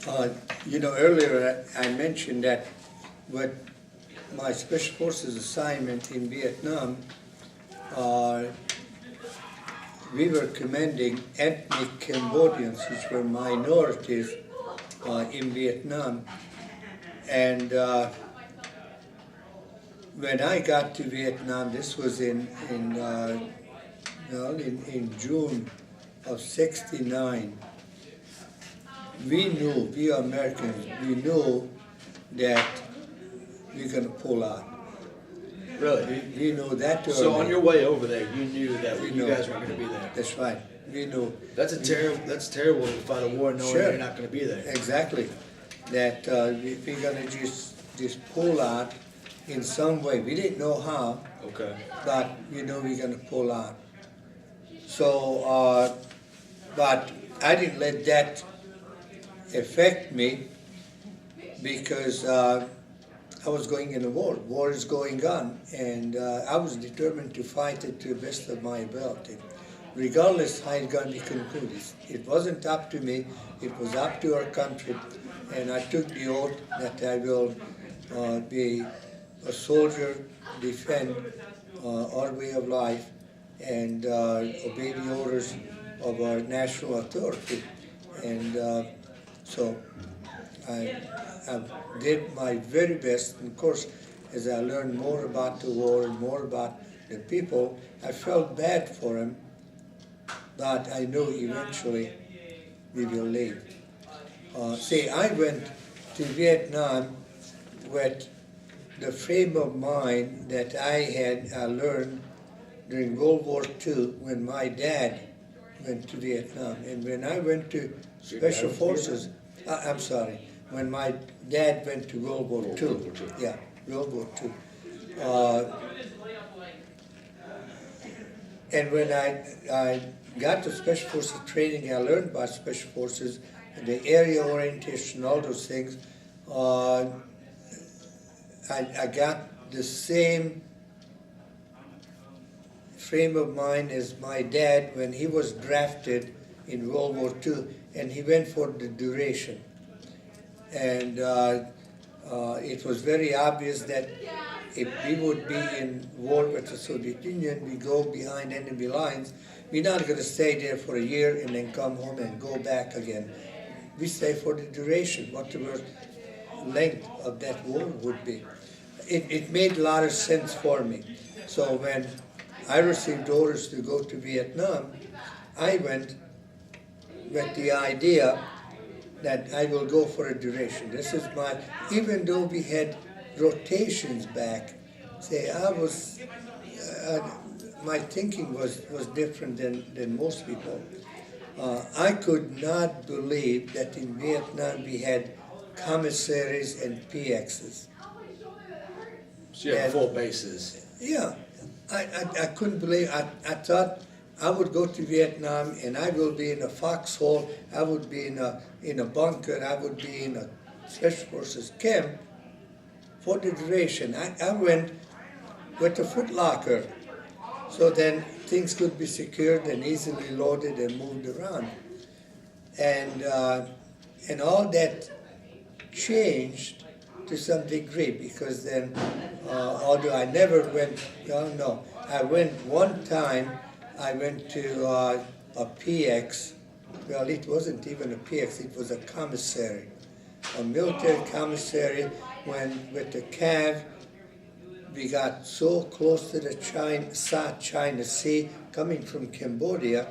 Uh, Earlier I mentioned that with my Special Forces assignment in Vietnam, uh, we were commanding ethnic Cambodians, which were minorities in Vietnam. And when I got to Vietnam, this was in June of '69. We Americans, we knew that we're going to pull out. Really? We knew that early. So on your way over there, you knew that We you knew. guys weren't going to be there. That's right. We knew. That's terrible to fight a war knowing Sure. you're not going to be there. Exactly. That we're going to just pull out in some way. We didn't know how, Okay. but we know we're going to pull out. So, but I didn't let that affect me because I was going in a war. War is going on, and I was determined to fight it to the best of my ability, regardless how it's going to be concluded. It wasn't up to me, it was up to our country, and I took the oath that I will be a soldier, defend our way of life, and obey the orders of our national authority. And so I did my very best. And of course, as I learned more about the war and more about the people, I felt bad for them, but I knew eventually we will leave. I went to Vietnam with the frame of mind that I learned during World War II when my dad went to Vietnam. And when I went to Special Forces, I'm sorry, when my dad went to World War II. Yeah, World War II. And when I got to Special Forces training, I learned about Special Forces, the area orientation, all those things. I got the same frame of mind as my dad when he was drafted in World War II, and he went for the duration. And it was very obvious that if we would be in war with the Soviet Union, we go behind enemy lines, we're not going to stay there for a year and then come home and go back again. We stay for the duration, whatever length of that war would be. It made a lot of sense for me. So when I received orders to go to Vietnam, I went with the idea that I will go for a duration. This is even though we had rotations back, my thinking was different than most people. I could not believe that in Vietnam we had commissaries and PXs. So you have full bases. Yeah, I couldn't believe. I thought I would go to Vietnam and I will be in a foxhole. I would be in a bunker. I would be in a Special Forces camp for the duration. I went with a footlocker, so then things could be secured and easily loaded and moved around. And all that changed to some degree, because then, although I never went, I went one time, I went to a PX, well, it wasn't even a PX, it was a commissary, a military commissary, when with the CAV, we got so close to the South China Sea, coming from Cambodia,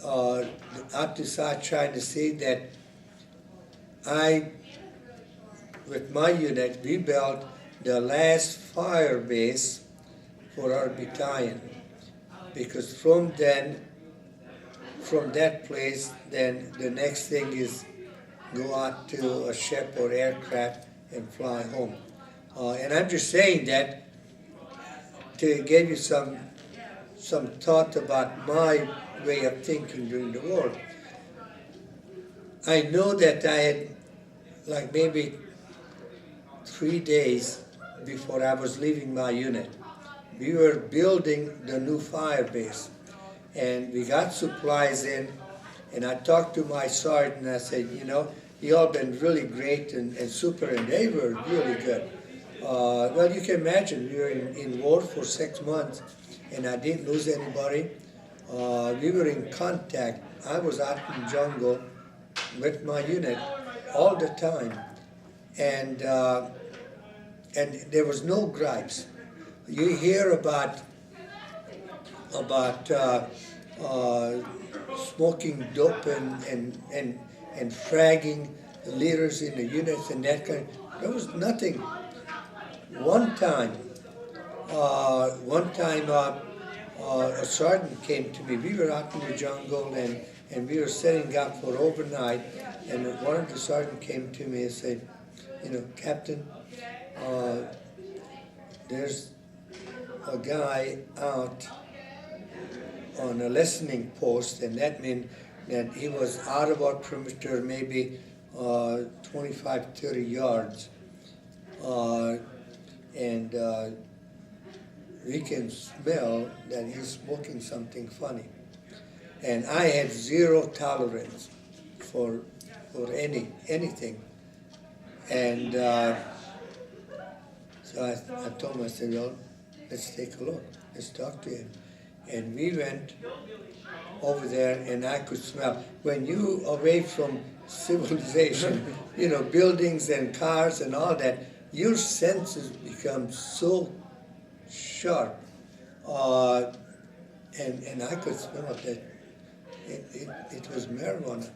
out to South China Sea, that with my unit, we built the last fire base for our battalion, because from that place, then the next thing is go out to a ship or aircraft and fly home. And I'm just saying that to give you some thought about my way of thinking during the war. I know that I had like maybe 3 days before I was leaving my unit. We were building the new fire base, and we got supplies in, And I talked to my sergeant and I said, you all been really great and super, and they were really good. Well, you can imagine, we were in war for 6 months and I didn't lose anybody. We were in contact. I was out in the jungle with my unit all the time, and there was no gripes. You hear about smoking dope and fragging the leaders in the units and that kind. There was nothing. One time, a sergeant came to me. We were out in the jungle and we were setting up for overnight. And one of the sergeants came to me and said, Captain, there's a guy out on a listening post, and that meant that he was out of our perimeter maybe 25, 30 yards. And we can smell that he's smoking something funny. And I had zero tolerance for anything. And so I told him, I said, well, let's take a look. Let's talk to him. And we went over there, and I could smell. When you away from civilization, buildings and cars and all that, your senses become so sharp. And I could smell that it was marijuana.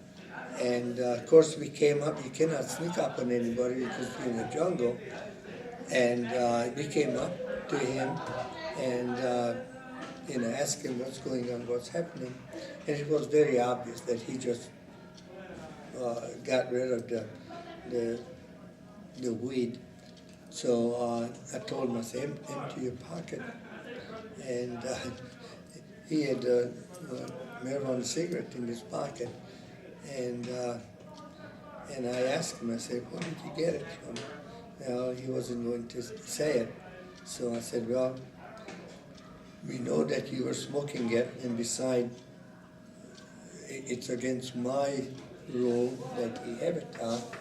And of course we came up, you cannot sneak up on anybody because you're in the jungle. And we came up to him and asked him what's going on, what's happening. And it was very obvious that he just got rid of the weed. So I told him, I said, empty your pocket. And he had a marijuana cigarette in his pocket. And I asked him, I said, where did you get it from? Well, he wasn't going to say it. So I said, well, we know that you were smoking it, and besides, it's against my rule that we have it out.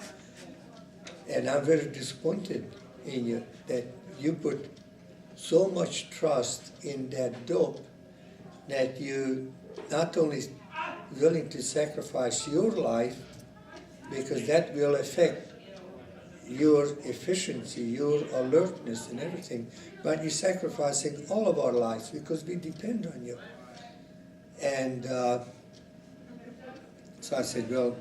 And I'm very disappointed in you that you put so much trust in that dope that you not only willing to sacrifice your life, because that will affect your efficiency, your alertness and everything, but you're sacrificing all of our lives because we depend on you. And so I said, well,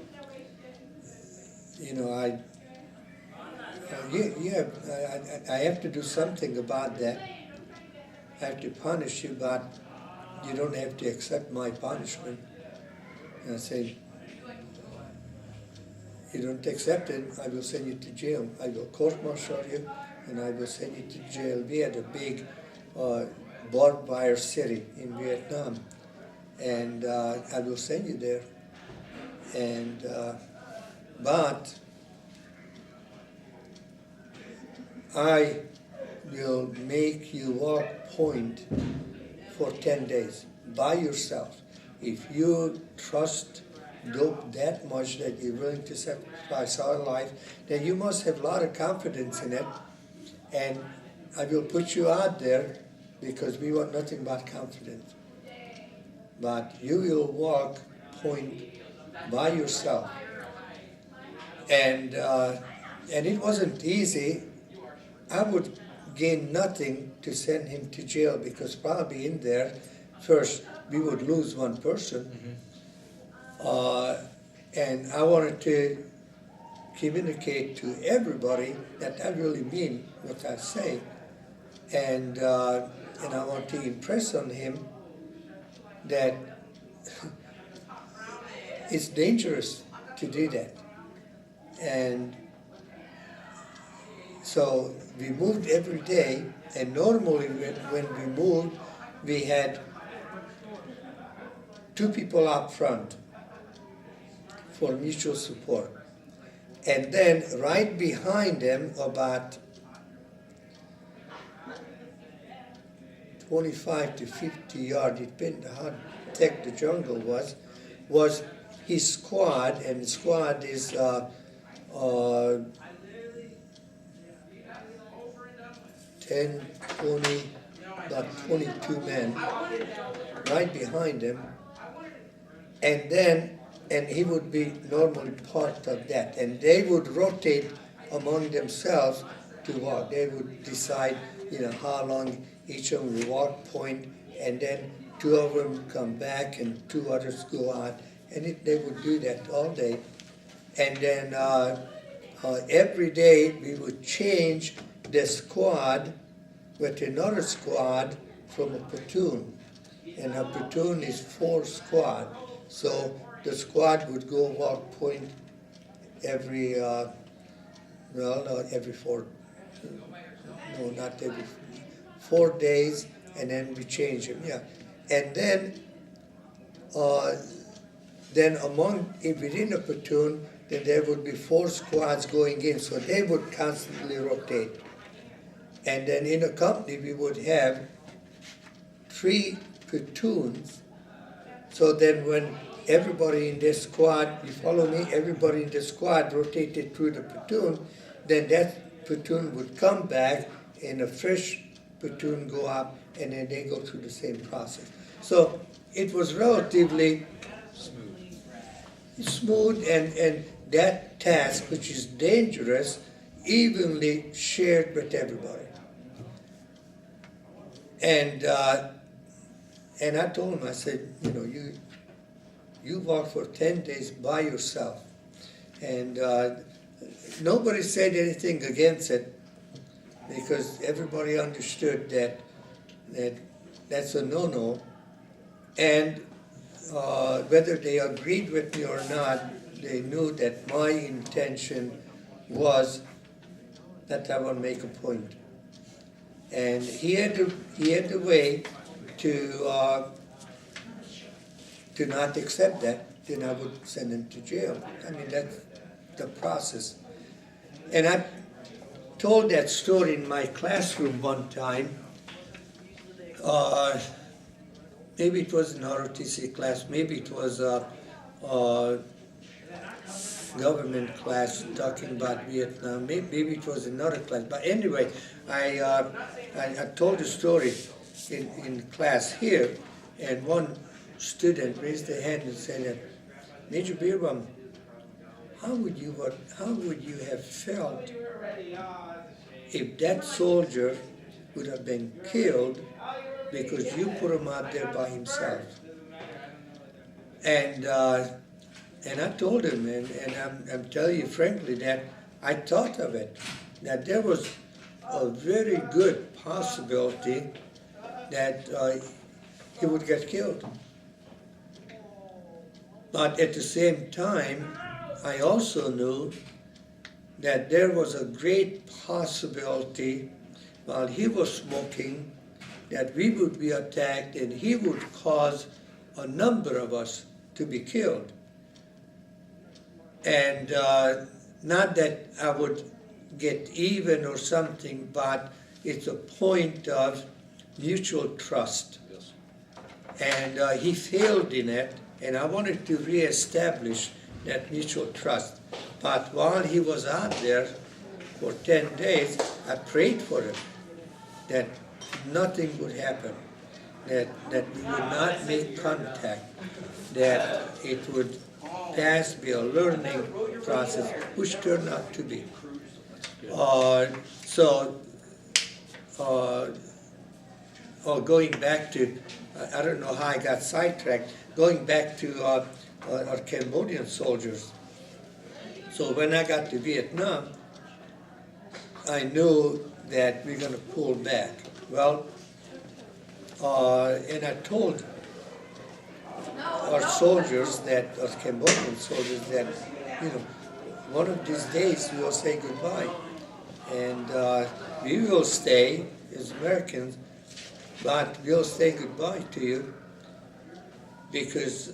I have to do something about that. I have to punish you, but you don't have to accept my punishment. And I said, you don't accept it, I will send you to jail. I will court-martial you, and I will send you to jail. We had a big barbed wire city in Vietnam, and I will send you there. And but I will make you walk point for 10 days by yourself. If you trust dope that much that you're willing to sacrifice our life, then you must have a lot of confidence in it. And I will put you out there because we want nothing but confidence. But you will walk point by yourself. And it wasn't easy. I would gain nothing to send him to jail because probably in there, first, we would lose one person. And I wanted to communicate to everybody that I really mean what I say. And I want to impress on him that it's dangerous to do that. And so we moved every day, and normally when we moved, we had 2 people up front for mutual support. And then right behind them, about 25 to 50 yards, depending on how thick the jungle was his squad, and squad is uh, 10, 20, about 22 men right behind him, and he would be normally part of that, and they would rotate among themselves to walk. They would decide, how long each of them would walk, point, and then two of them come back and two others go on, and they would do that all day. And then every day we would change the squad with another squad from a platoon. And a platoon is 4 squad. So the squad would go walk point every, not every 4, no, not every 4 days, and then we change them, yeah. And then within a platoon, then there would be 4 squads going in, so they would constantly rotate. And then in a company, we would have 3 platoons. So then when everybody in the squad, you follow me, everybody in the squad rotated through the platoon, then that platoon would come back and a fresh platoon go up, and then they go through the same process. So it was relatively smooth, and that task, which is dangerous, evenly shared with everybody. And I told him, I said, you walk for 10 days by yourself. And nobody said anything against it, because everybody understood that's a no-no. And whether they agreed with me or not, they knew that my intention was that I would make a point. And he had the way to not accept that, then I would send him to jail. I mean, that's the process. And I told that story in my classroom one time. Maybe it was an ROTC class, maybe it was a government class talking about Vietnam, maybe it was another class. But anyway, I told the story in class here, and one student raised their hand and said, Major Bierbaum, how would you have felt if that soldier would have been killed because you put him out there by himself? And I told him, and I'm telling you frankly that I thought of it, that there was a very good possibility that he would get killed. But at the same time, I also knew that there was a great possibility while he was smoking that we would be attacked and he would cause a number of us to be killed. And not that I would get even or something, but it's a point of mutual trust. Yes. And he failed in it, and I wanted to reestablish that mutual trust. But while he was out there for 10 days, I prayed for him that nothing would happen, that we would not make contact, that it would pass, be a learning process, which turned out to be. Going back to, I don't know how I got sidetracked, going back to our Cambodian soldiers. So when I got to Vietnam, I knew that we're going to pull back. Well, and I told our soldiers, our Cambodian soldiers, that, one of these days we will say goodbye. And we will stay as Americans, but we'll say goodbye to you because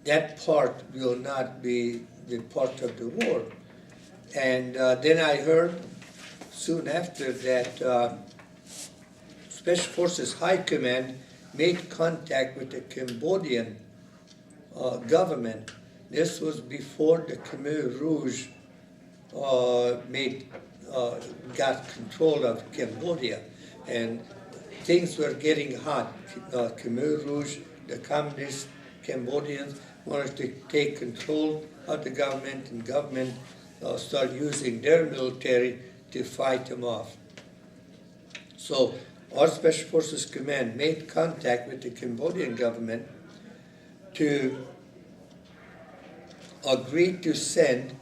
that part will not be the part of the war. And then I heard soon after that Special Forces High Command made contact with the Cambodian government. This was before the Khmer Rouge got control of Cambodia, and things were getting hot. Khmer Rouge, the communist Cambodians, wanted to take control of the government, and government started using their military to fight them off. So our Special Forces Command made contact with the Cambodian government to agree to send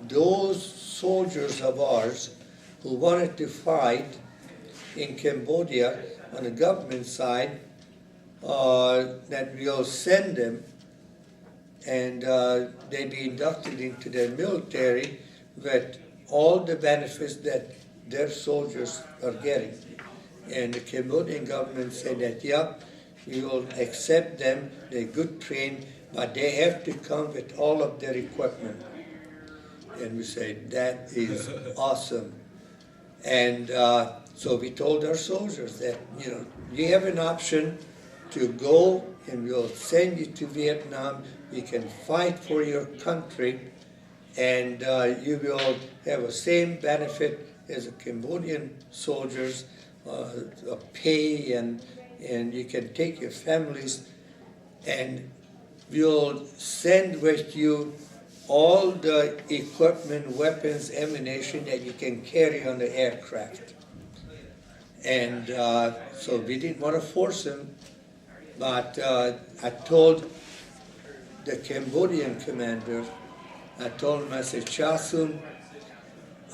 those soldiers of ours who wanted to fight in Cambodia on the government side, that we'll send them, and they be inducted into their military with all the benefits that their soldiers are getting. And the Cambodian government said that, yeah, we will accept them, they're good trained, but they have to come with all of their equipment. And we said, that is awesome. And so we told our soldiers that, you have an option to go, and we'll send you to Vietnam. You can fight for your country, and you will have the same benefit as the Cambodian soldiers, pay, and you can take your families, and we'll send with you all the equipment, weapons, ammunition that you can carry on the aircraft. And so we didn't want to force them, but I told the Cambodian commander, I told him, I said, Chasum,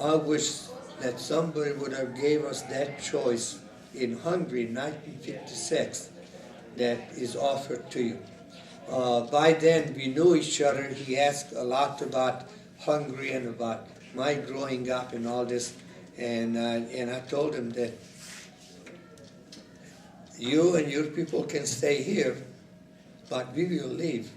I wish that somebody would have gave us that choice in Hungary in 1956 that is offered to you. By then, we knew each other. He asked a lot about Hungary and about my growing up and all this, and I told him that you and your people can stay here, but we will leave.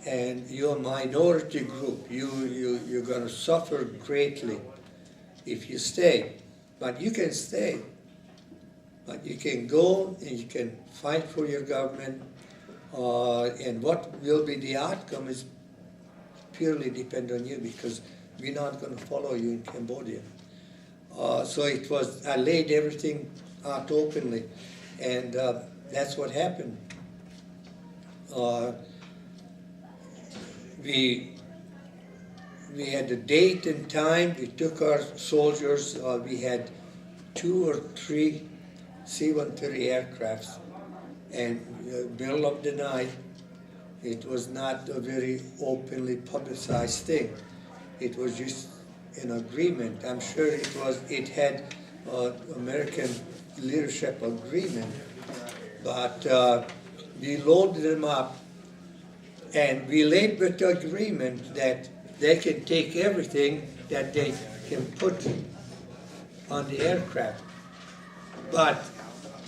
And you're a minority group. You're going to suffer greatly if you stay. But you can stay. But you can go and you can fight for your government. And what will be the outcome is purely depend on you, because we're not going to follow you in Cambodia. So it was, I laid everything out openly, and that's what happened. We had a date and time. We took our soldiers. We had 2 or 3 C-130 aircrafts, and middle of the night, it was not a very openly publicized thing. It was just an agreement. I'm sure it had American leadership agreement, but we loaded them up, and we laid with the agreement that they can take everything that they can put on the aircraft. But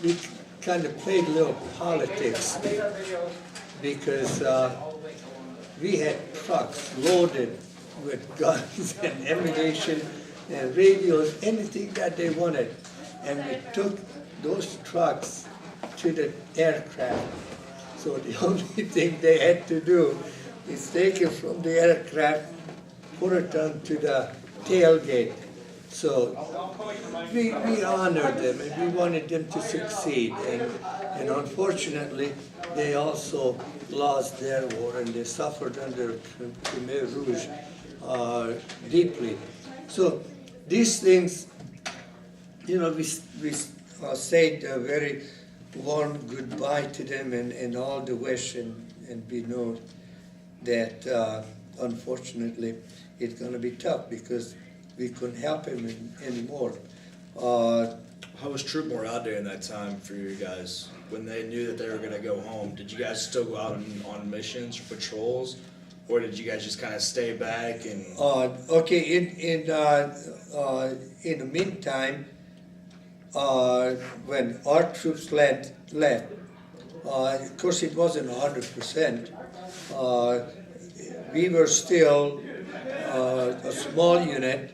we kind of played a little politics, because we had trucks loaded with guns and ammunition and radios, anything that they wanted. And we took those trucks to the aircraft. So the only thing they had to do is take it from the aircraft, put it onto the tailgate. So we honored them, and we wanted them to succeed. And unfortunately, they also lost their war, and they suffered under Khmer Rouge deeply. So these things, we said a very warm goodbye to them, and all the wish, and we know that unfortunately it's going to be tough, because we couldn't help him anymore. How was troop morale during that time for you guys? When they knew that they were going to go home, did you guys still go out on missions or patrols, or did you guys just kind of stay back and? Okay, in the meantime, when our troops left, of course it wasn't 100%. We were still a small unit.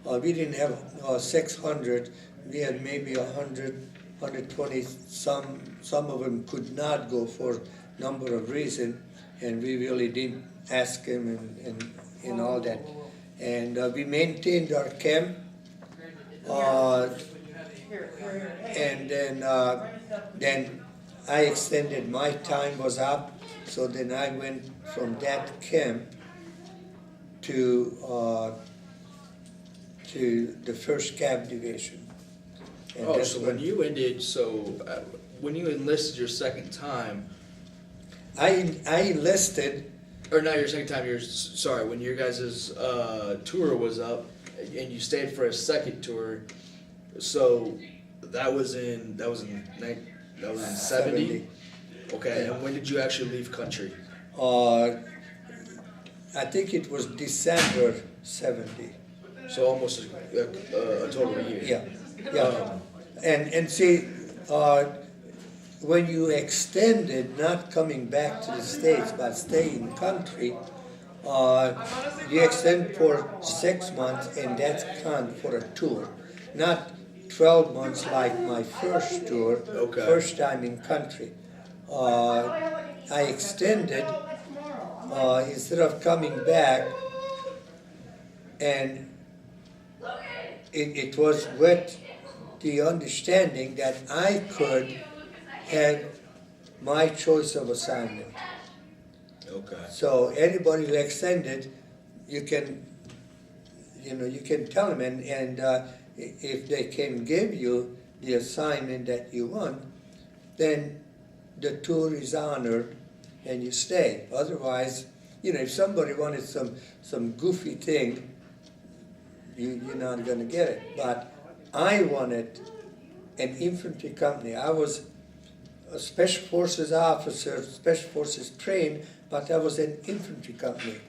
We didn't have 600. We had maybe 100, 120. Some of them could not go for number of reasons, and we really didn't ask him and all that. And we maintained our camp, and then I extended, my time was up, so then I went from that camp to the first Cav Division. And Oh, that's so when you ended, when you enlisted your second time, I enlisted, or not your second time, sorry, when your guys' tour was up and you stayed for a second tour, so that was in 70? Okay, and when did you actually leave country? I think it was December 70. So almost a total year. Yeah. And see, when you extended, not coming back to the States, but staying in the country, you extend for 6 months, and that's count for a tour. Not 12 months like my first tour, Okay. first time in country. I extended, instead of coming back, and it was with the understanding that I could have my choice of assignment. Okay. So anybody who extended, you can tell them, and if they can give you the assignment that you want, then the tour is honored and you stay. Otherwise, if somebody wanted some goofy thing, you're not going to get it. But I wanted an infantry company. I was a Special Forces officer, Special Forces trained, but I was an infantry company.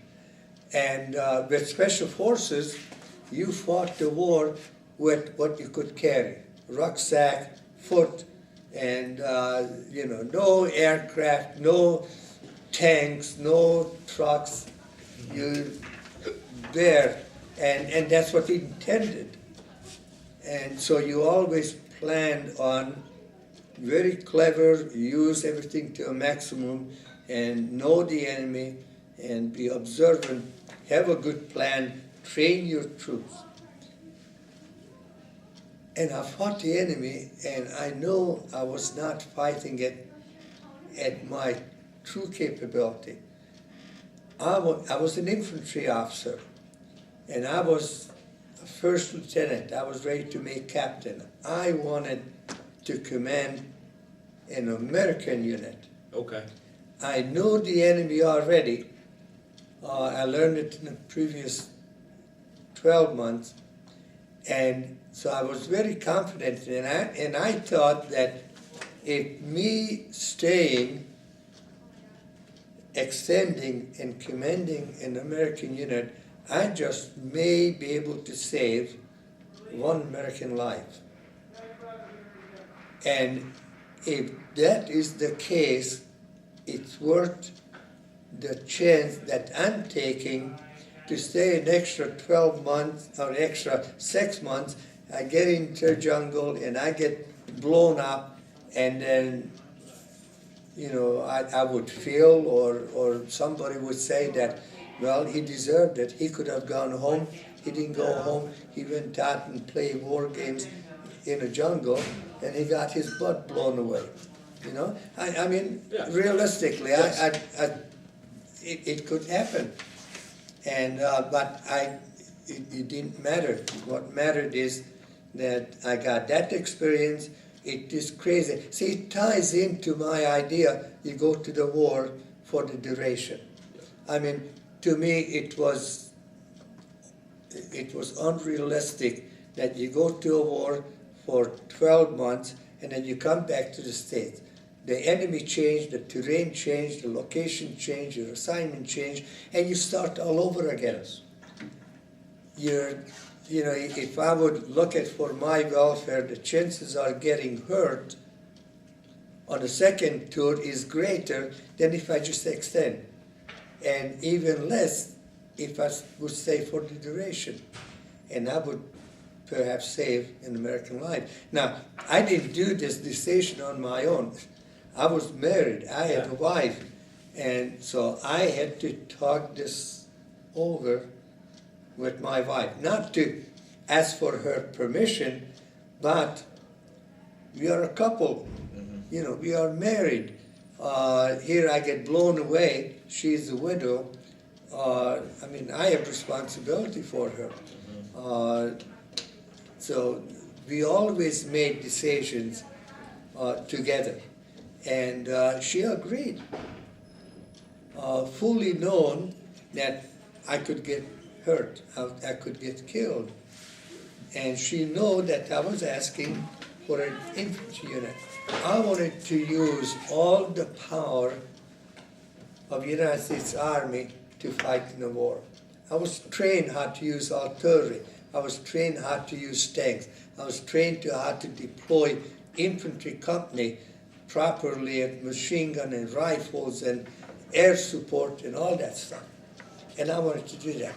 And with Special Forces, you fought the war with what you could carry. Rucksack, foot, and no aircraft, no tanks, no trucks. You there, and that's what he intended. And so you always planned on very clever, use everything to a maximum, and know the enemy, and be observant, have a good plan, train your troops. And I fought the enemy, and I know I was not fighting it at my true capability. I was an infantry officer, and I was a first lieutenant. I was ready to make captain. I wanted to command an American unit. Okay. I knew the enemy already. I learned it in the previous 12 months. And so I was very confident, and I thought that if me staying, extending, and commanding an American unit, I just may be able to save one American life. And if that is the case, it's worth the chance that I'm taking to stay an extra 12 months or extra 6 months. I get into the jungle and I get blown up, and then I would feel, or somebody would say that, well, he deserved it. He could have gone home. He didn't go home. He went out and played war games in a jungle, and he got his butt blown away. I mean, Yeah. Realistically, Yes. it could happen. And but it didn't matter. What mattered is that I got that experience. It is crazy. See, it ties into my idea. You go to the war for the duration. I mean, to me, it was unrealistic that you go to a war for 12 months and then you come back to the States. The enemy changed, the terrain changed, the location changed, your assignment changed, and you start all over again. If I would look at for my welfare, the chances are getting hurt on the second tour is greater than if I just extend, and even less if I would stay for the duration, and I would perhaps save an American life. Now, I didn't do this decision on my own. I was married, I had Yeah. a wife, and so I had to talk this over with my wife. Not to ask for her permission, but we are a couple. You know, we are married. Here I get blown away. She's a widow. I mean, I have responsibility for her. So we always made decisions together. And she agreed, fully known that I could get hurt, I could get killed. And she knew that I was asking for an infantry unit. I wanted to use all the power of the United States Army to fight in the war. I was trained how to use artillery. I was trained how to use tanks. I was trained to how to deploy infantry company properly at machine gun and rifles and air support and all that stuff. And I wanted to do that.